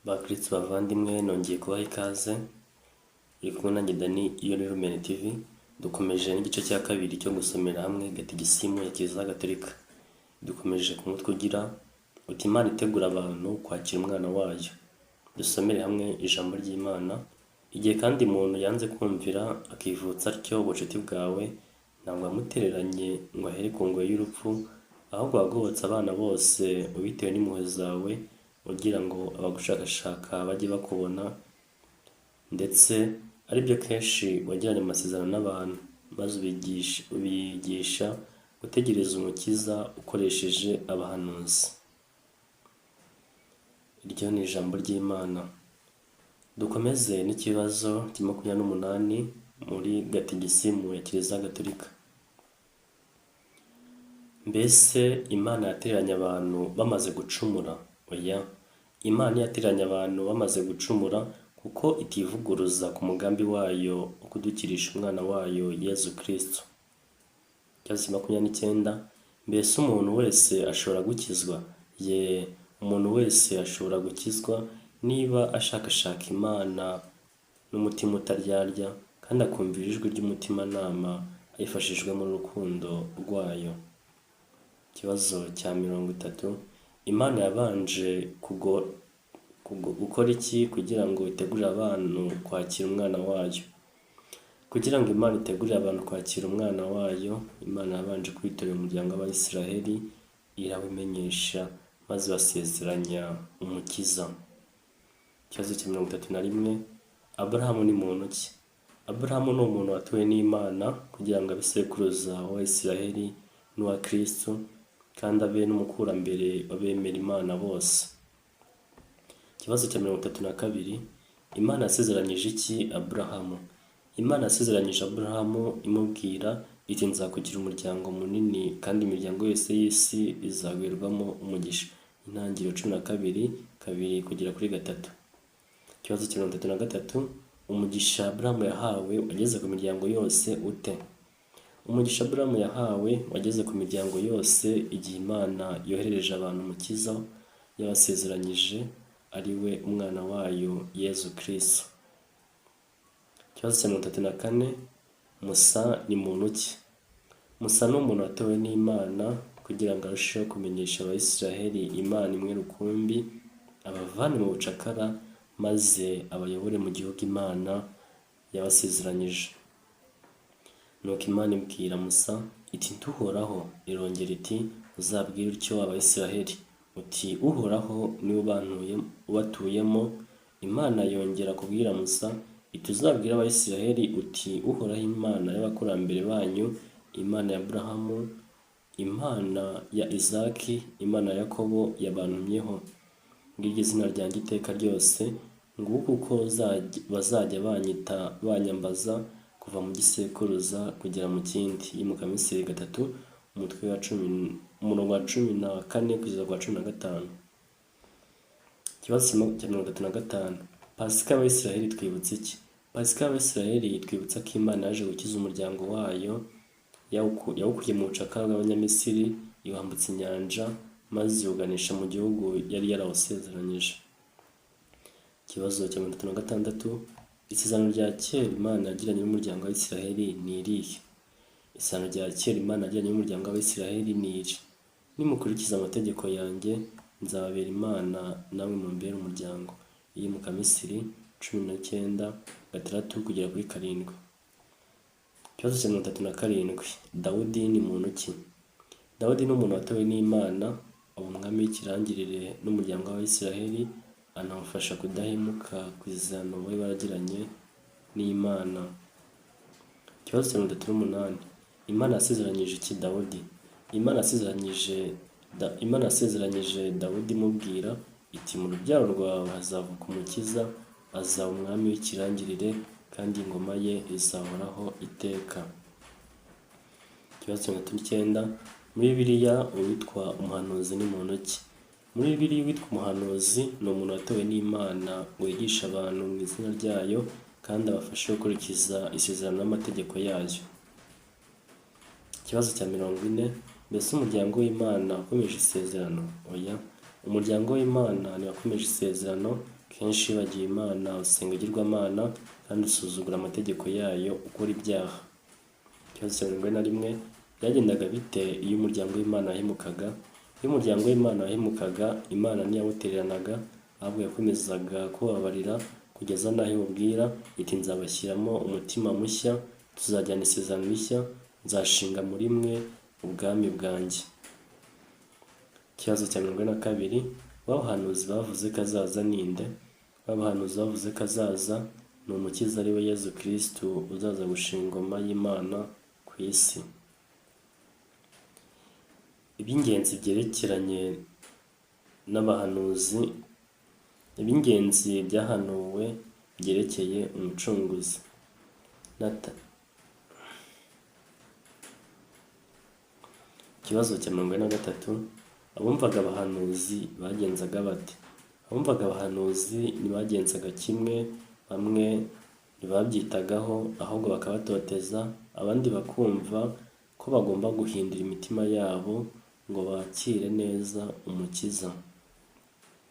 Bakristo bavandimwe nongeye kubaha ikaze uri kumwe nanjye Dani iyo rero Rumene TV dukomeje n'igice cya kabiri cyo gusomera hamwe gatigisimu ya Kiliziya Gatolika. Dukomeje ku mutwe ugira uti Imana itegura abantu kwakira umwana wayo. Dusomere hamwe ijambo ry'Imana. Igihe kandi umuntu yanze kumvira akivutsa atyo ubucuti bwawe ntabwo wamutereranye ngo ahere ku ngoyi y'urupfu, ahubwo wagobotse abana bose ubitewe n'impuhwe zawe, ugira ngo abagushakashaka bajye bakubona, ndetse ari byo kenshi wagiranye amasezerano n'abantu, maze ubigisha gutegereza umukiza ukoresheje abahanuzi. Iryo ni ijambo ry'Imana. Dukomeze n'ikibazo cya 28 muri gatigisimu ya Kiliziya Gatolika. Mbese Imana yatereranye abantu bamaze gucumura? Oya, Imana yatereranye abantu bamaze gucumura kuko itivuguruza ku mugambi wayo wo kudukirisha umwana wayo Yezu Kristo. Ikibazo 29. Mbese umuntu wese ashobora gukizwa? Umuntu wese ashobora gukizwa niba ashakashaka Imana n'umutima utaryarya kandi akumvira ijwi ry'umutimanama ayifashijwemo n'urukundo rwayo. Ikibazo cya 30. Imana yabanje gukora iki kugira ngo itegurire abantu kwakira umwana wayo? Kugira ngo Imana itegurire abantu kwakira umwana wayo, Imana yabanje kwitorera umuryango w'Abisiraheli, irabimenyesha maze basezeranya umukiza. Ikibazo cya 31. Aburahamu ni muntu ki? Aburahamu ni umuntu watowe n'Imana kugira ngo abe sekuruza w'Abisiraheli n'uwa Kristo, kandi abe n'umukurambere w'abemera Imana bose. Ikibazo cya 32. Imana yasezeranyije iki Aburahamu? Imana yasezeranyije Aburahamu imubwira iti nzakugira umuryango munini kandi imiryango yose y'isi izagwirwamo umugisha. Intangiriro 12:2-3. Ikibazo cya 33. Umugisha Aburahamu yahawe wageze ku miryango yose ute? Umugisha Aburahamu yahawe wageze ku miryango yose igihe Imana yoherereje abantu umukiza yabasezeranyije, ari we umwana wayo Yezu Kristo. Ikibazo cya 34. Musa ni muntu ki? Musa ni umuntu watowe n'Imana kugira ngo arusheho kumenyesha Abisiraheli Imana imwe rukumbi, abavane mu bucakara maze abayobore mu gihugu Imana yabasezeranyije. Nuko Imana ibwira Musa iti ntuhoraho, irongera iti uzabwire utyo Abisiraheli uti Uhoraho niwe ubatuyemo. Imana yongera kubwira Musa iti uzabwire Abisiraheli uti Uhoraho Imana y'abakurambere banyu, Imana ya Aburahamu, Imana ya Izaki, Imana ya Yakobo yabantumyeho. Ngiryo izina ryanjye iteka ryose, nguko uko bazajya banyambaza kuva mu gisekuruza kugera mu kindi. Yimuka Misiri 3 umutwe wa 14 kugeza kwa 15. Ikibazo cya 35. Pasika y'Abisiraheli twibutsa iki? Pasika y'Abisiraheli twibutsa ko Imana yaje gukiza umuryango wayo, yawukuye mu bucakara bw'Abanyamisiri, ibambutsa inyanja maze iwuganisha mu gihugu yari yarawusezeranyije. Ikibazo cya 36. Isezerano rya kera Imana yagiranye n'umuryango w'Abisiraheli ni irihe? Isezerano rya kera Imana yagiranye n'umuryango w'Abisiraheli ni iri: nimukurikiza amategeko yanjye nzababera Imana, namwe mumbere umuryango. Yimuka Misiri 19:6-7. Ikibazo cya 37. Dawudi ni muntu ki? Dawudi ni umuntu watowe n'Imana, aba umwami w'ikirangirire n'umuryango w'Abisiraheli, anamufasha kudahemuka ku isezerano bari baragiranye n'Imana. Ikibazo cya 38. Imana yasezeranyije iki Dawudi? Imana yasezeranyije Dawudi imubwira iti mu rubyaro rwawe hazavuka umukiza, azaba umwami w'ikirangirire kandi ingoma ye izahoraho iteka. Ikibazo cya 39. Muri Bibiliya uwitwa umuhanuzi ni muntu ki? Muri Bibiliya uwitwa umuhanuzi ni umuntu watowe n'Imana ngo yigishe abantu mu izina ryayo kandi abafashe gukurikiza isezerano n'amategeko yayo. Ikibazo cya 40. Mbese umuryango w'Imana wakomeje isezerano? Oya, umuryango w'Imana ntiwakomeje isezerano, ko kenshi wibagiwe Imana, usenga igirwamana kandi usuzugura amategeko yayo, ukora ibyaha. Ikibazo cya 41: byagendaga bite iyo umuryango w'Imana wahemukaga? Iyo umuryango w'Imana wahemukaga, Imana ntiyawutereranaga, ahubwo yakomezaga kubabarira kugeza n'aho iwubwira iti nzabashyiramo umutima mushya, tuzajyana isezerano rishya, nzashinga muri mwe ubwami bwanjye. Ikibazo cya 42: bahanuzi bavuze ko azaza ninde? Bahanuzi bavuze ko azaza ni umukiza ari we Yezu Kristo, uzaza gushinga ingoma y'Imana ku isi. Iby'ingenzi byerekeranye n'abahanuzi, iby'ingenzi byahanuwe byerekeye umucunguzi. Ikibazo cya 43: abumvaga abahanuzi bagenzaga bate? Abumvaga abahanuzi ntibagenzaga kimwe, bamwe ntibabyitagaho ahubwo bakabatoteza, abandi bakumva ko bagomba guhindura imitima yabo ngo bakire neza umukiza.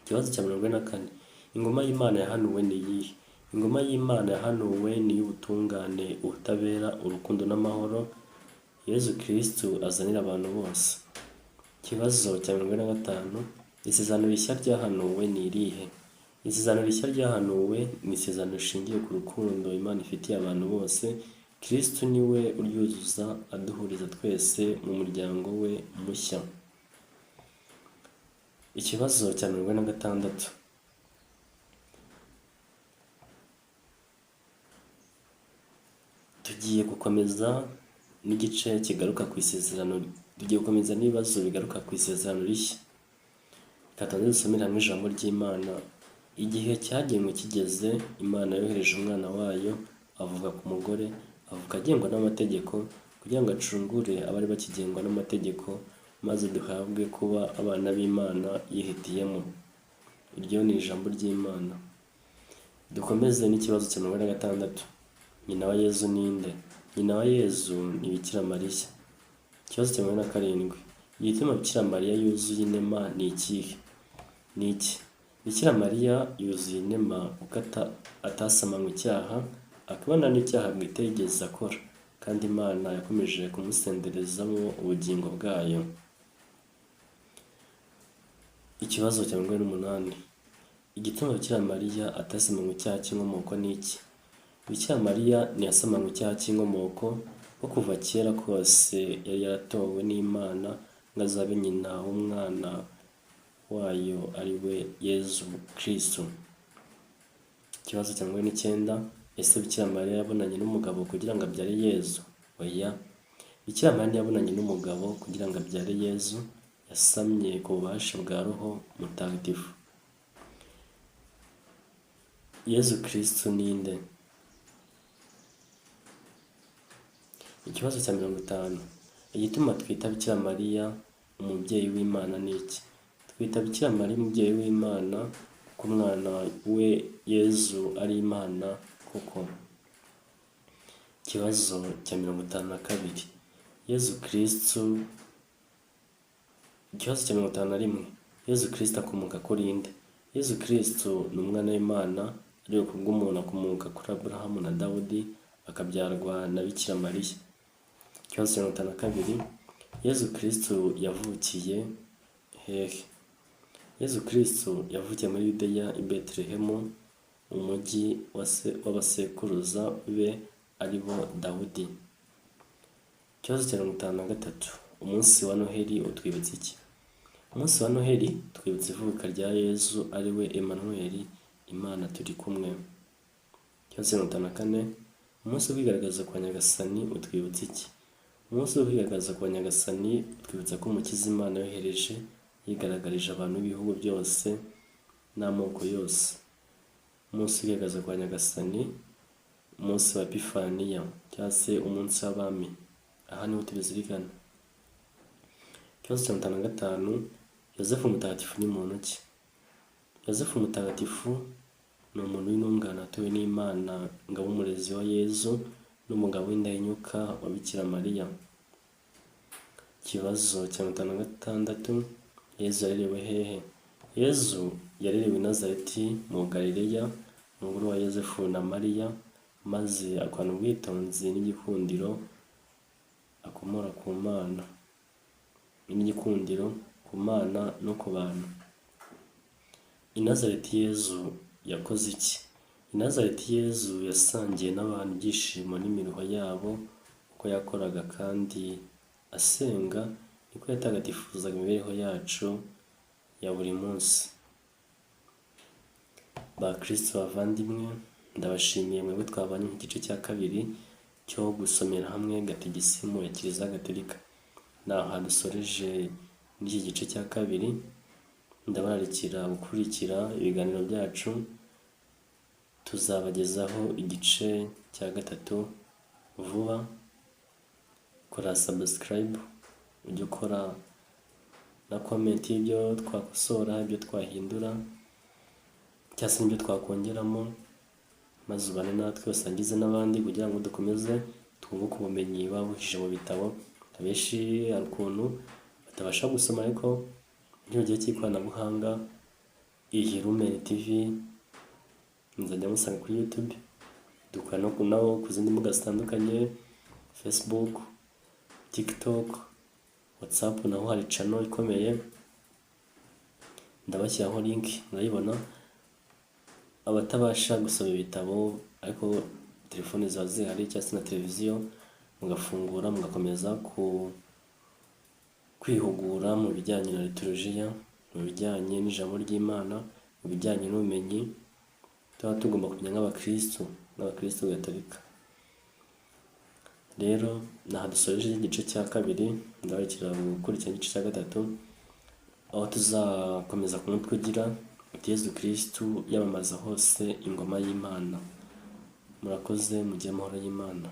Ikibazo cya 44: ingoma y'Imana yahanuwe ni iyihe? Ingoma y'Imana yahanuwe ni iy'ubutungane, ubutabera, urukundo n'amahoro Yezu Kristo azanira abantu bose. Ikibazo cya 45: isezerano rishya ryahanuwe ni irihe? Isezerano rishya ryahanuwe ni isezerano rishingiye ku rukundo Imana ifitiye abantu bose. Kristo ni we uryuzuza, aduhuriza twese mu muryango we mushya. Ikibazo cya 46: tugiye gukomeza n'igice kigaruka ku isezerano, tugiye gukomeza n'ibibazo bigaruka ku isezerano rishya. Reka dusomere hamwe ijambo ry'Imana. Igihe cyagenwe kigeze, Imana yohereje umwana wayo, avuga ku mugore, avuga agengwa n'amategeko, kugira ngo acungure abari bakigengwa n'amategeko, maze duhabwe kuba abana b'Imana yihitiyemo. Iryo ni ijambo ry'Imana. Dukomeze n'ikibazo cya 46: nyina wa Yezu ninde? Nyina wa Yezu ni Bikira Mariya. Ikibazo cya 47: igituma Bikira Mariya yuzuye inema ni ikihe? Ni iki? Bikira Mariya yuzuye inema kuko atasamanywe icyaha, akabona n'icyaha bwite yigeze akora, kandi Imana yakomeje kumusenderezamo ubugingo bwayo. Ikibazo cya 48: igituma Bikira Mariya atasamanywe icyaha cy'inkomoko ni iki? Bikira Mariya ntiyasamanywe icyaha cy'inkomoko, ko kuva kera kose yari yaratowe n'Imana ngo azabe nyina w'umwana wayo ari we Yezu Kristo. Ikibazo cya 49: ese Bikira Mariya yabonanye n'umugabo kugira ngo abyare Yezu? Oya, Bikira Mariya ntiyabonanye n'umugabo kugira ngo abyare Yezu, yasamye ku bubasha bwa Roho Mutagatifu. Yezu Kristo ninde? Ikibazo cya 50: igituma twita Bikira Mariya umubyeyi w'Imana ni iki? Twita Bikira Mariya umubyeyi w'Imana kuko umwana we Yezu ari Imana koko. Ikibazo cya 52: Yezu Kristo. Ikibazo cya 51: Yezu Kristo akomoka kuri nde? Yezu Kristo ni umwana w'Imana, ariko kubw'umuntu akomoka kuri Aburahamu na Dawudi, akabyarwa na Bikira Mariya. Ikibazo cya 52: Yezu Kristo yavukiye hehe? Yezu Kristo yavukiye muri Yudeya i Betelehemu, umujyi w'abasekuruza be ari bo Dawudi. Ikibazo cya 53: umunsi wa Noheli utwibutsa iki? Umunsi wa Noheli twibutsa ivuka rya Yezu ari we Emmanuel, Imana turi kumwe. Ikibazo cya 54: umunsi wo kwigaragaza kwa Nyagasani utwibutsa iki? Umunsi wo kwigaragaza kwa Nyagasani utwibutsa ko Umukiza Imana yohereje yigaragarije abantu b'ibihugu byose n'amoko yose. Umunsi wo kwigaragaza kwa Nyagasani, umunsi wa Epifaniya cyangwa se umunsi w'abami, aha niho tubizirikana. Ikibazo cya 55: Yozefu Mutagatifu ni muntu ki? Yozefu Mutagatifu ni umuntu w'intungane atuwe n'Imana ngo abe umurezi wa Yezu n'umugabo w'indahinyuka wa Bikira Mariya. Ikibazo cya 56: Yezu yarerewe hehe? Yezu yarerewe i Nazareti mu Galileya mu ngoro wa Yozefu na Mariya, maze akorana ubwitonzi n'igikundiro akomora ku Mana, n'igikundiro ku Mana no ku bantu. I Nazareti Yezu yakoze iki? I Nazareti Yezu yasangiye n'abantu ibyishimo n'imiruho yabo, uko yakoraga kandi asenga niko yatagatifuzaga imibereho yacu ya buri munsi. Ba Kristo bavandimwe, ndabashimiye mwebwe twabanye mu gice cya kabiri cyo gusomera hamwe gatigisimu ya Kiliziya Gatolika. Naha dusoreje n'iki gice cya kabiri, ndabararikira gukurikira ibiganiro byacu, tuzabagezaho igice cya gatatu vuba. Kora subscribe, ujye ukora na comment y'ibyo twakosora, ibyo twahindura cyangwa se n'ibyo twakongeramo, maze ubane natwe usangize n'abandi kugira ngo dukomeze twunguke ubumenyi buba buhishe mu bitabo. Abenshi hari ukuntu batabasha gusoma, ariko mu gihe cy'ikoranabuhanga iyi Lumen TV nzajya musanga kuri YouTube, dukora naho ku zindi mbuga zitandukanye, Facebook, TikTok, WhatsApp, naho hari channel ikomeye ndabashyiraho link murayibona. Abatabasha gusoma ibitabo ariko telefone ziba zihari cyangwa se na televiziyo, mugafungura mugakomeza kwihugura mu bijyanye na liturujia, mu bijyanye n'ijambo ry'Imana, mu bijyanye n'ubumenyi tuba tugomba kumenya n'abakristo Gatolika. Rero naha dusoreje igice cya kabiri, ndabarikira gukurikira igice cya gatatu, aho tuzakomeza ku mutwe ugira uti Yezu Kristu yamamaza hose ingoma y'Imana. Murakoze, mugire amahoro y'Imana.